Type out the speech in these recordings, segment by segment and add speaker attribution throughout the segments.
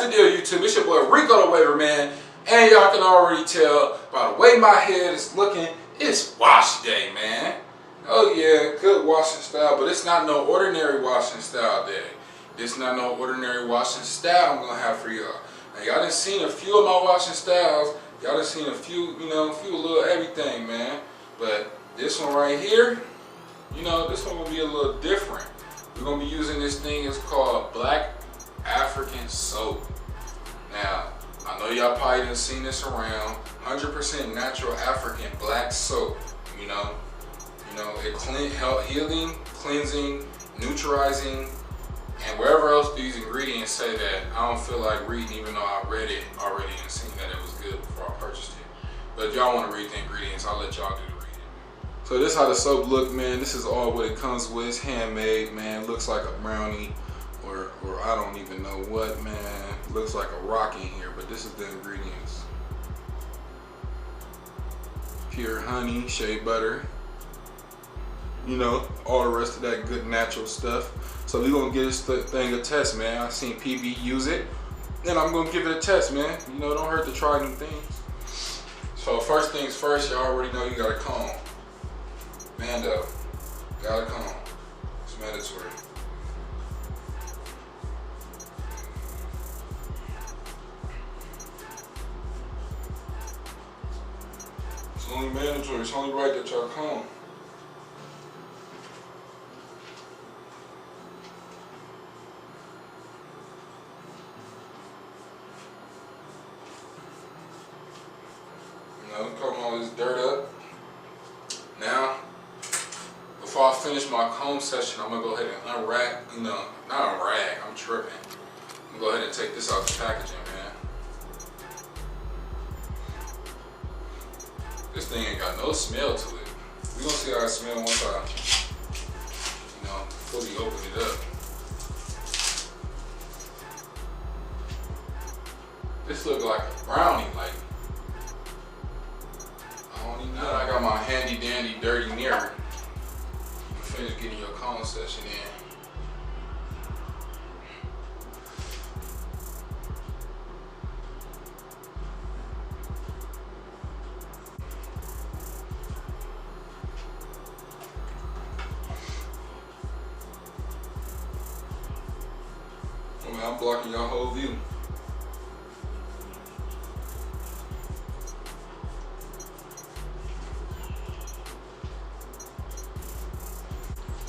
Speaker 1: the deal, YouTube? It's your boy Rico the Waver, man. And y'all can already tell by the way my head is looking, it's wash day, man. Oh yeah, good washing style, but it's not no ordinary washing style day. It's not no ordinary washing style I'm gonna have for y'all. Now y'all done seen a few of my washing styles. Y'all done seen a few, a few little everything, man. But this one right here, this one will be a little different. We're gonna be using this thing. It's called Black African soap. Now, I know y'all probably done seen this around. 100% natural African black soap. It healing, cleansing, neutralizing, and wherever else these ingredients say that, I don't feel like reading, even though I read it already and seen that it was good before I purchased it. But if y'all want to read the ingredients, I'll let y'all do the reading. So this is how the soap look, man. This is all what it comes with. It's handmade, man. It looks like a brownie or I don't even know what, man. It looks like a rock in here, but this is the ingredients. Pure honey, shea butter, all the rest of that good natural stuff. So we're gonna give this thing a test, man. I've seen PB use it, and I'm gonna give it a test, man. Don't hurt to try new things. So first things first, y'all already know you got a comb. Mando, got a comb. It's mandatory. It's only mandatory. It's only right that y'all comb. Comb all this dirt up. Now, before I finish my comb session, I'm gonna go ahead and unwrap, not unwrap, I'm tripping. I'm gonna go ahead and take this out the packaging, man. This thing ain't got no smell to it. We're gonna see how it smells once I, fully open it up. This look like a brownie, like. Now I got my handy dandy dirty mirror. You can finish getting your comb session in. I'm blocking your whole view.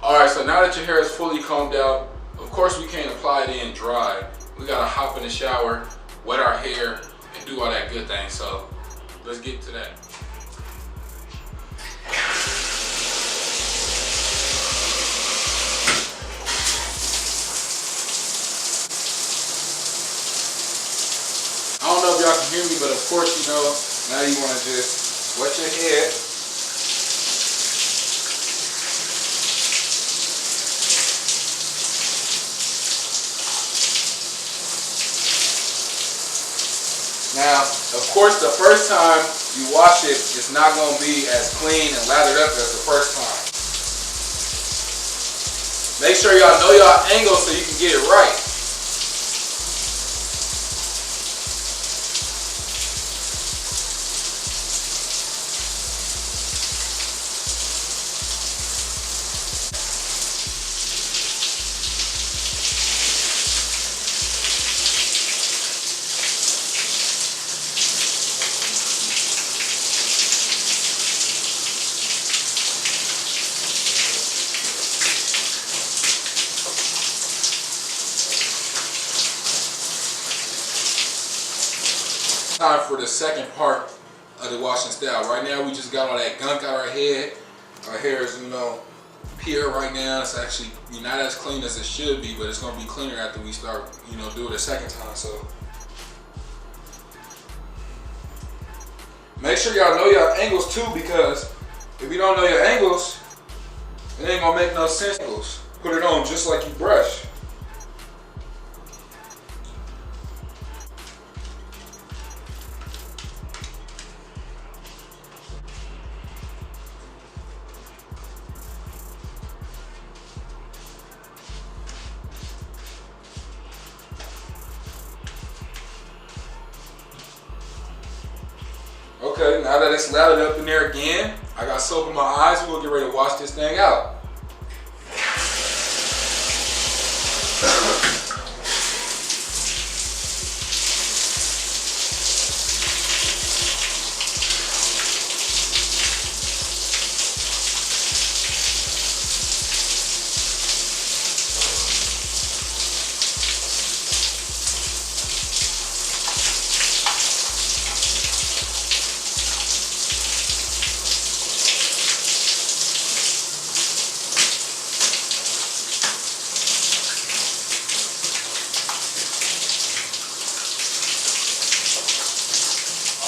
Speaker 1: Alright, so now that your hair is fully combed out, of course we can't apply it in dry. We gotta hop in the shower, wet our hair, and do all that good thing. So let's get to that. I don't know if y'all can hear me, but of course, now you wanna just wet your head. Now, of course, the first time you wash it, it's not going to be as clean and lathered up as the first time. Make sure y'all know y'all angle so you can get it right. Time for the second part of the washing style. Right now we just got all that gunk out our head. Our hair is pure right now. It's actually not as clean as it should be, but it's gonna be cleaner after we start do it a second time. So make sure y'all know your angles too, because if you don't know your angles, it ain't gonna make no sense. Put it on just like you brush. Okay, now that it's lathered up in there again, I got soap in my eyes. We'll get ready to wash this thing out.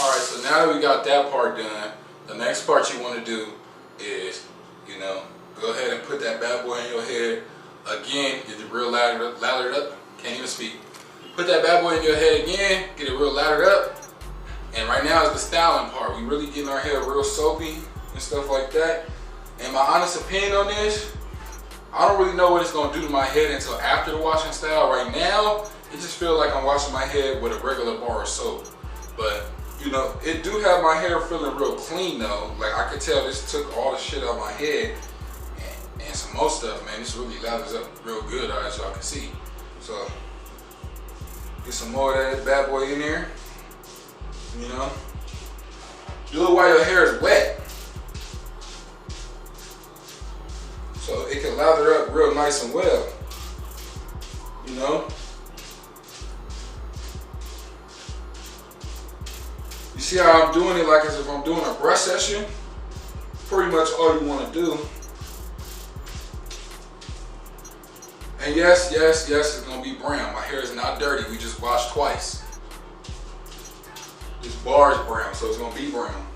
Speaker 1: Alright, so now that we got that part done, the next part you want to do is, you know, go ahead and put that bad boy in your head. Again, get it real lathered up. Can't even speak. Put that bad boy in your head again, get it real lathered up. And right now is the styling part. We really getting our hair real soapy and stuff like that. And my honest opinion on this, I don't really know what it's going to do to my head until after the washing style. Right now, it just feels like I'm washing my head with a regular bar of soap. But you know, it do have my hair feeling real clean though. Like I could tell this took all the shit out of my head and some more stuff, man. This really lathers up real good, as y'all can see. So get some more of that bad boy in there. You know, do it while your hair is wet, so it can lather up real nice and well. You know. You see how I'm doing it like as if I'm doing a brush session? Pretty much all you want to do. And yes, it's going to be brown. My hair is not dirty. We just washed twice. This bar is brown, so it's going to be brown.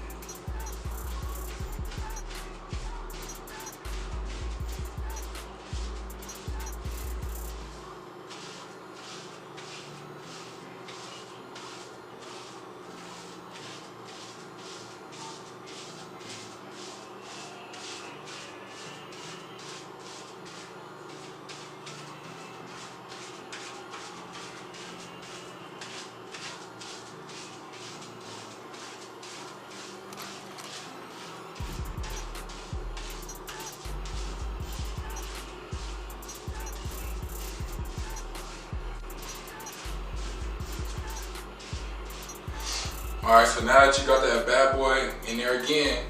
Speaker 1: Alright, so now that you got that bad boy in there again,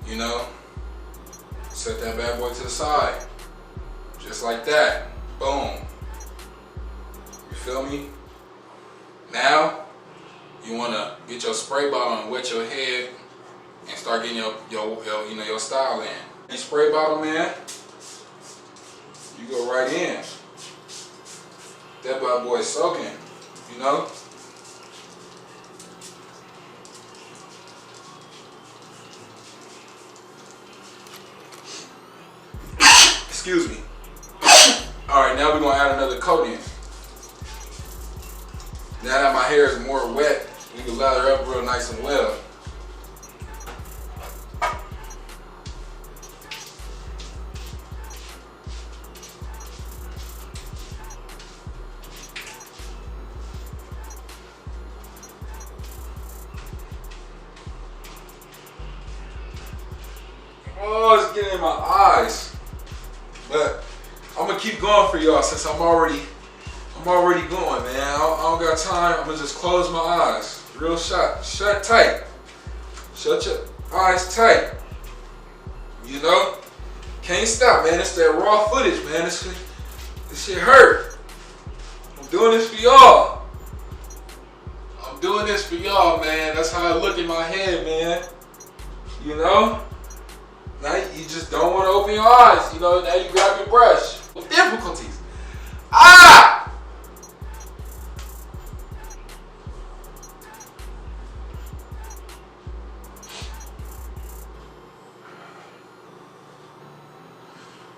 Speaker 1: you know, set that bad boy to the side. Just like that. Boom. You feel me? Now, you want to get your spray bottle and wet your head and start getting your style in. Your spray bottle, man, you go right in. That bad boy is soaking, you know? Excuse me. Alright, now we're going to add another coat in. Now that my hair is more wet, we can lather up real nice and well. Oh, it's getting in my eyes. But I'm gonna keep going for y'all since I'm already going, man. I don't got time. I'm gonna just close my eyes. Real shut tight. Shut your eyes tight. You know? Can't stop, man. It's that raw footage, man. This shit hurt. I'm doing this for y'all. I'm doing this for y'all, man. That's how I look in my head, man. You know? Now you just don't want to open your eyes, you know, now you grab your brush with difficulties. Ah!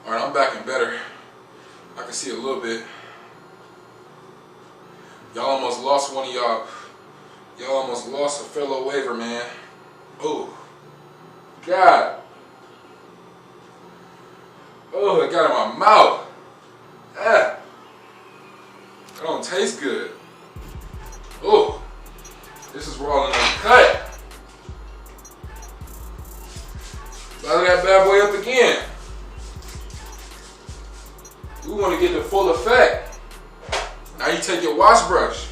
Speaker 1: Alright, I'm back and better. I can see a little bit. Y'all almost lost one of y'all. Y'all almost lost a fellow waver, man. Oh, God. Oh, it got in my mouth. Ah. That don't taste good. Oh, this is raw and uncut. wash brush.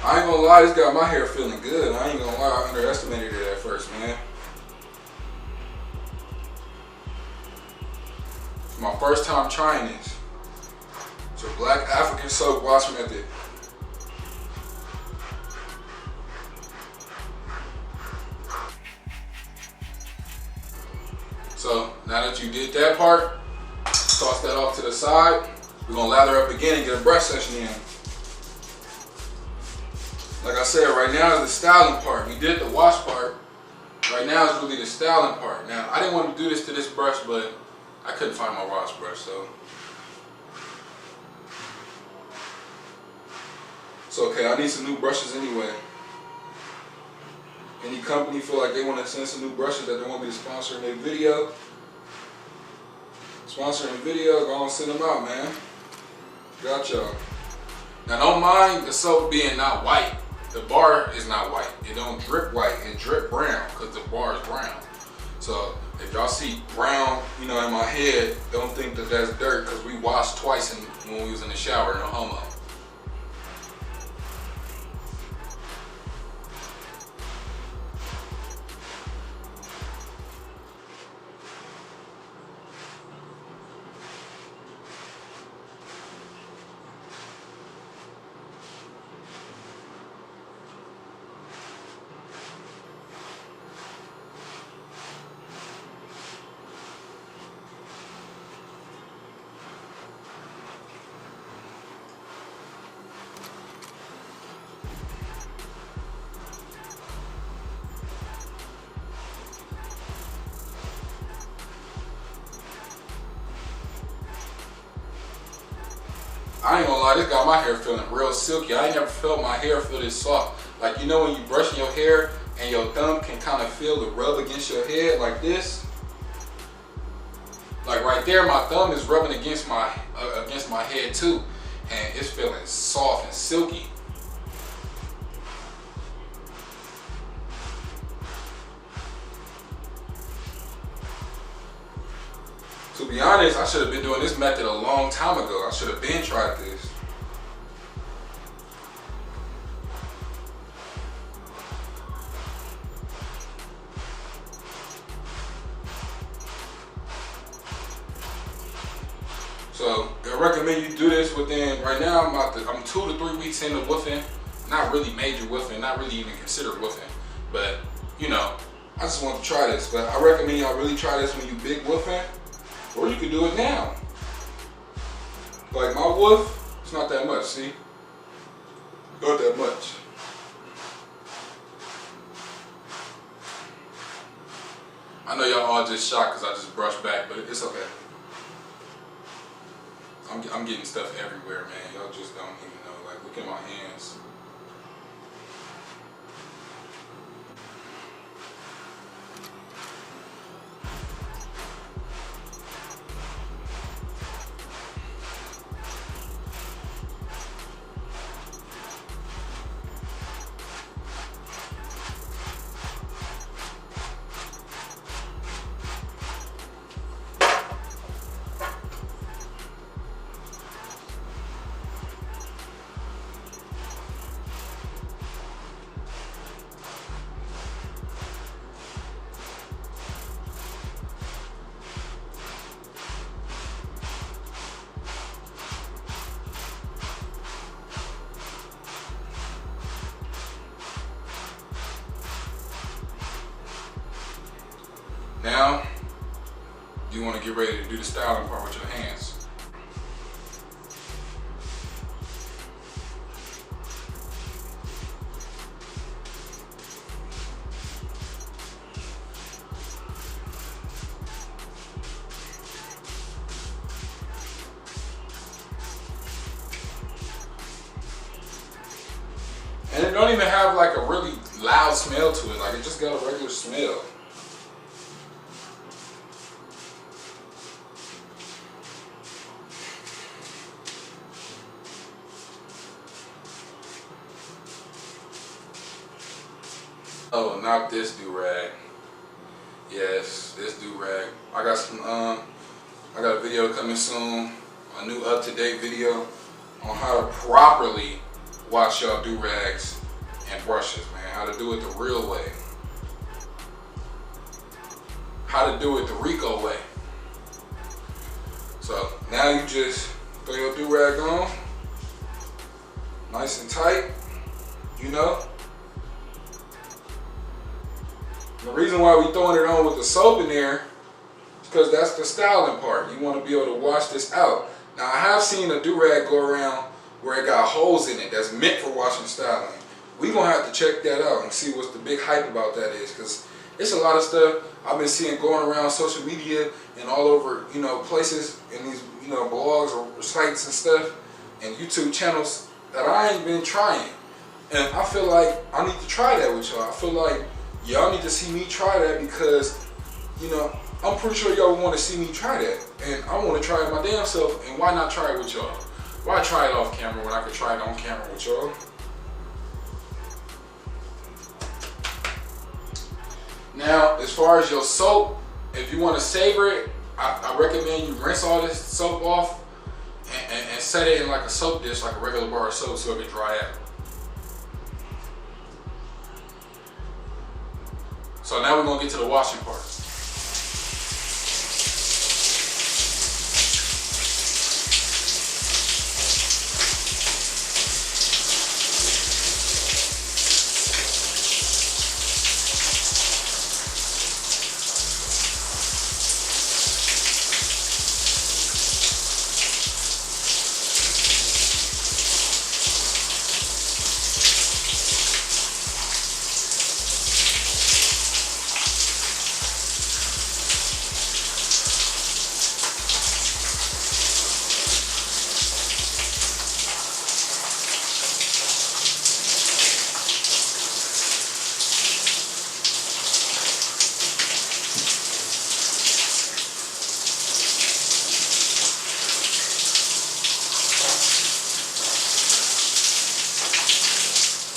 Speaker 1: I ain't gonna lie, this got my hair feeling good. I ain't gonna lie, I underestimated it at first, man. It's my first time trying this. It's a black African soap wash method. So now that you did that part, toss that off to the side. We're gonna lather up again and get a brush session in. Like I said, right now is the styling part. We did the wash part. Right now is really the styling part. Now, I didn't want to do this to this brush, but I couldn't find my wash brush, so. It's okay, I need some new brushes anyway. Any company feel like they want to send some new brushes that they want me to sponsor in their video, go on, send them out, man. Got y'all. Now don't mind the soap being not white. The bar is not white. It don't drip white, it drip brown because the bar is brown. So if y'all see brown, you know, in my head, don't think that that's dirt because we washed twice when we was in the shower, no homo. I ain't gonna lie, this got my hair feeling real silky. I ain't never felt my hair feel this soft. Like, you know when you brushing your hair and your thumb can kind of feel the rub against your head like this? Like right there, my thumb is rubbing against my head too. And it's feeling soft and silky. To be honest, I should have been doing this method a long time ago. I should have been tried this. So I recommend you do this within, right now I'm 2 to 3 weeks into woofing. Not really major woofing, not really even considered woofing. But you know, I just want to try this. But I recommend y'all really try this when you big woofing. Or you can do it now. Like my woof, it's not that much, see? Not that much. I know y'all all just shocked because I just brushed back, but it's okay. I'm getting stuff everywhere, man. Y'all just don't even know. Like, look at my hands. Now, you want to get ready to do the styling part with your hands. And it don't even have like a really loud smell to it, like it just got a regular smell. Oh, not this do-rag. Yes, this do-rag. I got some, I got a video coming soon, a new up-to-date video on how to properly wash your do-rags and brushes, man. How to do it the real way. How to do it the Rico way. So now you just throw your do-rag on, nice and tight, you know. The reason why we throwing it on with the soap in there is because that's the styling part. You want to be able to wash this out. Now I have seen a do-rag go around where it got holes in it that's meant for washing and styling. We gonna have to check that out and see what's the big hype about that is, because it's a lot of stuff I've been seeing going around social media and all over, you know, places in these, you know, blogs or sites and stuff and YouTube channels that I ain't been trying. And I feel like I need to try that with y'all. I feel like y'all need to see me try that because, you know, I'm pretty sure y'all want to see me try that. And I want to try it my damn self, and why not try it with y'all? Why try it off camera when I could try it on camera with y'all? Now, as far as your soap, if you want to savor it, I recommend you rinse all this soap off and set it in like a soap dish, like a regular bar of soap, so it can dry out. So now we're gonna get to the washing part.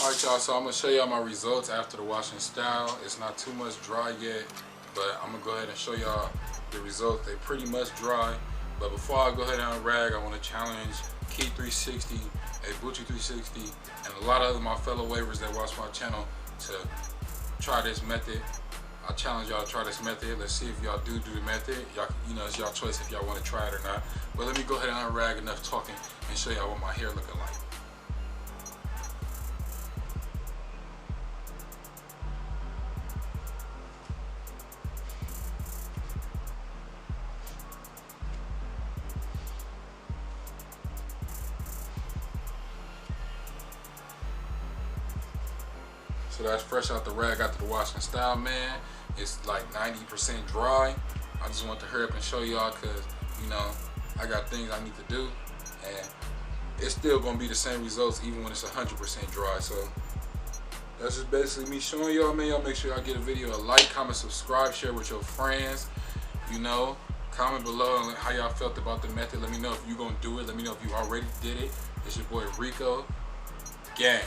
Speaker 1: Alright y'all, so I'm going to show y'all my results after the wash and style. It's not too much dry yet, but I'm going to go ahead and show y'all the results. They pretty much dry, but before I go ahead and rag, I want to challenge Keith 360, Bucci 360, and a lot of my fellow wavers that watch my channel to try this method. I challenge y'all to try this method. Let's see if y'all do the method. Y'all, you know, it's y'all choice if y'all want to try it or not. But let me go ahead and unrag enough talking and show y'all what my hair looking like. So that's fresh out the rag after the wash and style, man. It's like 90% dry. I just want to hurry up and show y'all because, you know, I got things I need to do. And it's still going to be the same results even when it's 100% dry. So that's just basically me showing y'all, man. Y'all make sure y'all get a video a like, comment, subscribe, share with your friends. You know, comment below on how y'all felt about the method. Let me know if you're going to do it. Let me know if you already did it. It's your boy Rico. Gang.